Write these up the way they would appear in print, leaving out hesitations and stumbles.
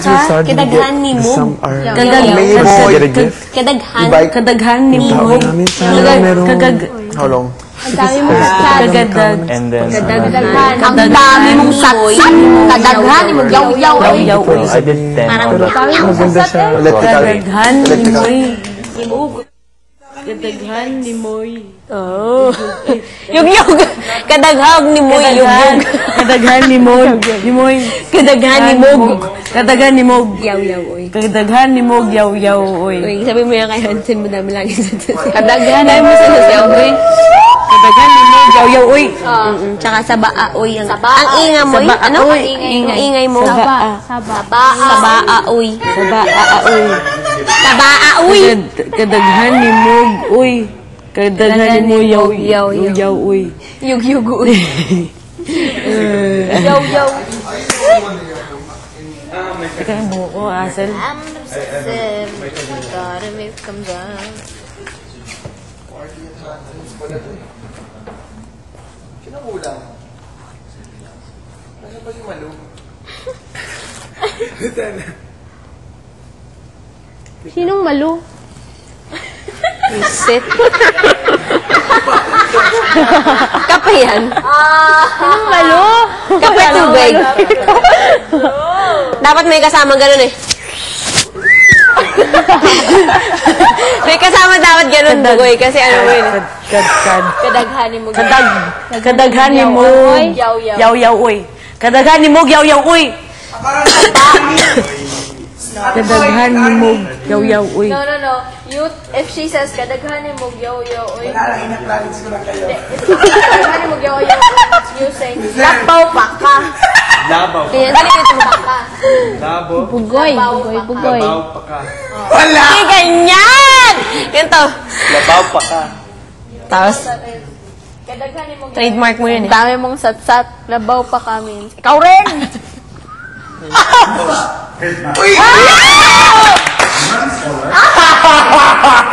Kadaghan ni mo. Kadaghan ni mo. How long? Kagadag. And then, Ang dami mong satsat. Kadaghan ni mo. Yaw-yaw. I did 10 on that. Maganda siya. Kadaghan ni mo'y. Kadaghan ni mo'y. Oh. Yug-yug. Kadaghan ni mo'y. Yug-yug. Kadaghan ni mo'y. Kadaghan ni mog. Kadaghan ni mog. Yaw-yaw, oy. Kadaghan ni mog. Yaw-yaw, oy. Sabi mo yan kay Hansen, madami lang isa. Kadaghan mo sa sasayaw, oy. Kadaghan ni mog. Yaw-yaw, oy. Tsaka sa baa, oy. Ang ingay mo, ano? Ingay mo. Sabaa, oy. Sabaa, oy. Kadaghan ni mog, oy. Kadaghan mo yaw-yaw, uy. Yug-yug, uy. Yaw-yaw. Ika yung buho ko, Asel. Sino ulam? Ano ba yung malo? Sinong malo? Isit. Kape yan? Sinong malo? Kape tubig. Dapat may kasama ganun eh. May kasama dapat ganun, Bugoy. Kasi ano mo yun. Kadaghanin mo. Kadaghanin mo. Yaw-yaw, uy. Kadaghanin mo, yaw-yaw, uy. Kadaghanin mo, yaw-yaw, uy. No. If she says, kadaghanin mo, yaw-yaw, uy. Ina-practice ko lang kayo. Kadaghanin mo, yaw-yaw, you say, lapaw pa ka. Labaw. Kaya dito pa ka. Labaw. Bugoy. Labaw pa ka. Wala! Hindi ganyan! Ganito. Labaw pa ka. Tapos, Kadaghanin mo, trademark mo yun eh. dami mong satsat, labaw pa ka means. Ikaw rin! Uy!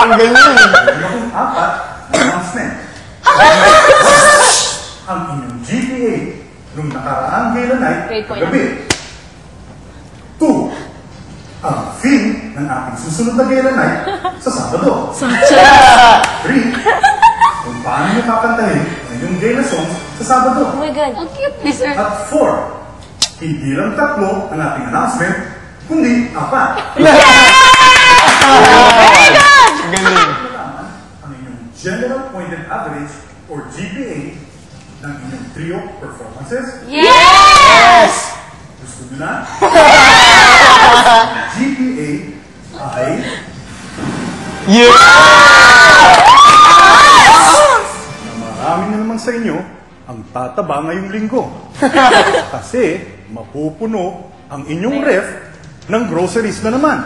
Ang ganyan. Apat, announcement. Ang inyong GPA nung nakaraang gala night gabi. 2. Ang theme ng ating susunod na gala night sa Sabado. 3. Kung paano niyo kakantahin ang inyong gala songs sa Sabado. Oh my God. Ang cute ni sir. At 4. Hindi lang 3 ang ating announcement, kundi 4. Very good! galing. Ang inyong general pointed average or GPA ng inyong trio performances. Yes! Gusto nyo na? GPA ay... Marami na naman sa inyo ang tataba ngayong linggo. Kasi mapupuno ang inyong ref ng groceries na naman.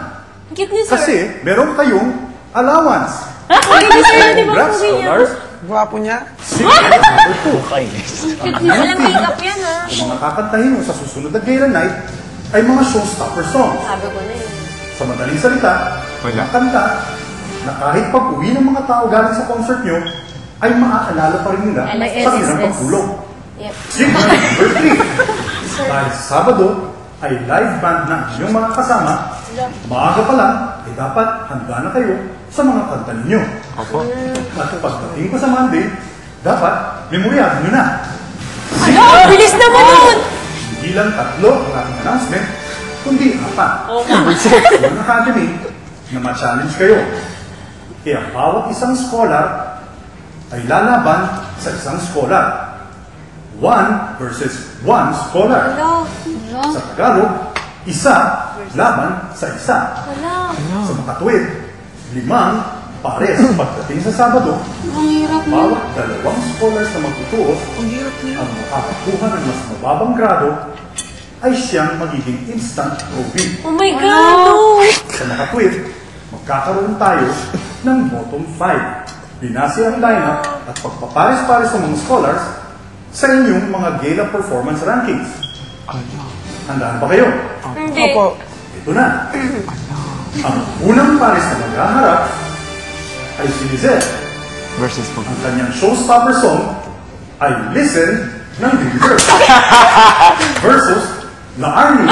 Cute ni sir. Kasi meron kayong allowance. Cute ni sir, di ba? Congrats, scholars. Gwapo niya. Number 2. Walang makeup yan ha. Ang mga kakantahin mo sa susunod na gala night ay mga showstopper songs. Sabi ko na yun. Sa madaling salita, mga kanta na kahit pag-uwi ng mga tao galing sa concert nyo, ay maaalala pa rin nila sa ilang pagtulog. Number 3. Dahil sa Sabado ay live band na inyong mga kasama, maaga pa lang ay dapat handa na kayo sa mga kanta ninyo. At pagdating ko sa Monday, dapat memoryado nyo na. Ano? Bilis naman nun! Hindi lang 3 ang ating announcement, kundi 4. Ang academy na ma-challenge kayo. Kaya bawat isang scholar ay lalaban sa isang scholar. 1 versus 1 scholar. Sa Tagalog, isa laban sa isa. Sa makatwid, 5 pares. Pagdating sa Sabado, bawat 2 scholars na magtutuos ang makakakuha ng mas mababang grado ay siyang magiging instant trophy. Oh my God! Sa makatwid, magkakaroon tayo ng bottom 5. Binase ang lineup at pagpapares-pares ng mga scholars sa inyong mga gala performance rankings. Handaan ba kayo? Hindi. Opo. Ito na. Ang unang pares na maghaharap ay si Lizette. Versus po. Ang kanyang showstopper song ay Listen ng Universe. Versus na Army.